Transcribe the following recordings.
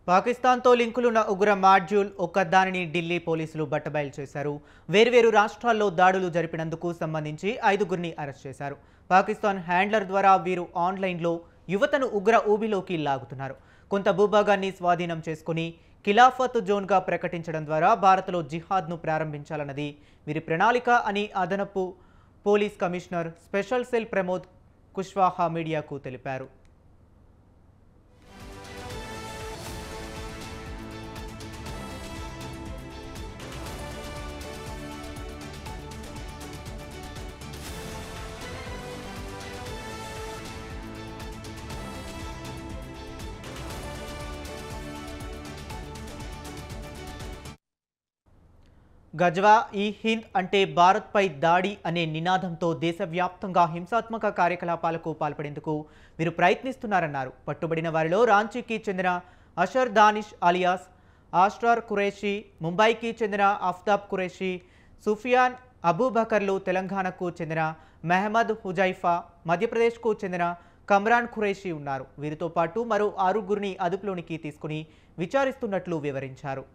పాకిస్తాన్తో లింకులున్న ఉగ్ర మాడ్యూల్ ఒక్కదానిని ఢిల్లీ పోలీసులు బట్టబయలు చేశారు. వేర్వేరు రాష్ట్రాల్లో దాడులు జరిపినందుకు సంబంధించి 5గురిని అరెస్ట్ చేశారు. పాకిస్తాన్ హ్యాండ్లర్ ద్వారా వీరు ఆన్లైన్లో యువతను ఉగ్ర ఊబిలోకి లాగుతున్నారు. కొంత భూభాగాన్ని స్వాధీనం చేసుకుని ఖిలాఫత్ జోన్గా ప్రకటించడం ద్వారా భారత్లో జిహాద్ను ప్రారంభించాలన్నది వీరి ప్రణాళిక అని అదనపు police commissioner special cell Pramod Kushwaha మీడియాకు తెలిపారు. గజ్వా ఈ హింద్ అంటే భారత్పై దాడి అనే నినాదంతో దేశవ్యాప్తంగా హింసాత్మక కార్యకలాపాలకు పాల్పడేందుకు వీరు ప్రయత్నిస్తున్నారన్నారు. పట్టుబడిన వారిలో రాంచీకి చెందిన అషర్ దానిష్ అలియాస్ ఆస్ట్రార్ ఖురేషీ, ముంబైకి చెందిన ఆఫ్తాబ్ ఖురేషీ, సుఫియాన్ అబూబకర్లు, తెలంగాణకు చెందిన మెహమ్మద్ హుజైఫా, మధ్యప్రదేశ్కు చెందిన కమ్రాన్ ఖురేషీ ఉన్నారు. వీరితో పాటు మరో 6గురిని అదుపులోనికి తీసుకుని విచారిస్తున్నట్లు వివరించారు.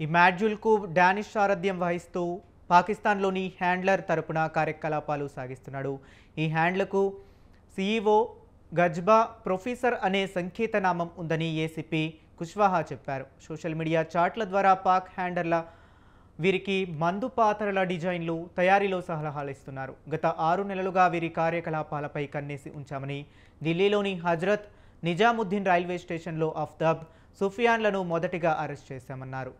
ఈ మాడ్యూల్కు డానిష్ సారథ్యం వహిస్తూ పాకిస్తాన్లోని హ్యాండ్లర్ తరపున కార్యకలాపాలు సాగిస్తున్నాడు. ఈ హ్యాండ్లకు సీఈఓ గజ్బా ప్రొఫెసర్ అనే సంకేతనామం ఉందని ఏసీపీ కుష్వాహా చెప్పారు. సోషల్ మీడియా చాట్ల ద్వారా పాక్ హ్యాండర్ల వీరికి మందు పాత్రల డిజైన్లు తయారీలో సలహాలు ఇస్తున్నారు. గత 6 నెలలుగా వీరి కార్యకలాపాలపై కన్నేసి ఉంచామని, ఢిల్లీలోని హజ్రత్ నిజాముద్దీన్ రైల్వే స్టేషన్లో ఆఫ్తాబ్, సుఫియాన్లను మొదటిగా అరెస్ట్ చేశామన్నారు.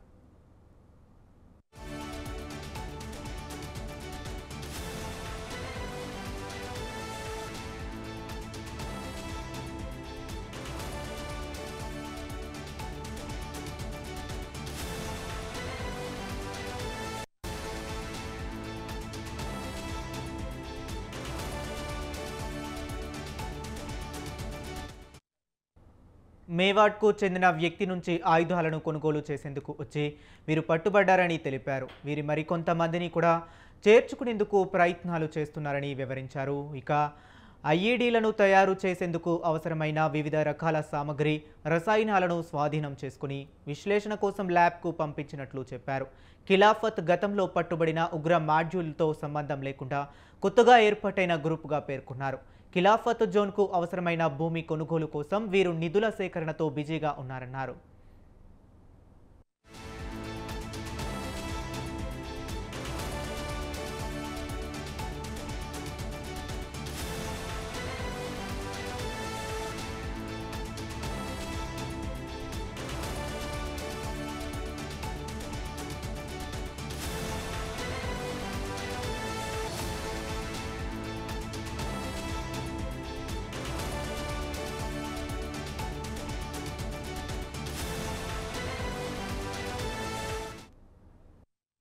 మేవాడ్కు చెందిన వ్యక్తి నుంచి ఆయుధాలను కొనుగోలు చేసేందుకు వచ్చి వీరు పట్టుబడ్డారని తెలిపారు. వీరి మరికొంతమందిని కూడా చేర్చుకునేందుకు ప్రయత్నాలు చేస్తున్నారని వివరించారు. ఇక ఐఈడీలను తయారు చేసేందుకు అవసరమైన వివిధ రకాల సామగ్రి, రసాయనాలను స్వాధీనం చేసుకుని విశ్లేషణ కోసం ల్యాబ్కు పంపించినట్లు చెప్పారు. ఖిలాఫత్ గతంలో పట్టుబడిన ఉగ్ర మాడ్యూల్తో సంబంధం లేకుండా కొత్తగా ఏర్పాటైన గ్రూపుగా పేర్కొన్నారు. ఖిలాఫత్ జోన్కు అవసరమైన భూమి కొనుగోలు కోసం వీరు నిధుల సేకరణతో బిజీగా ఉన్నారన్నారు.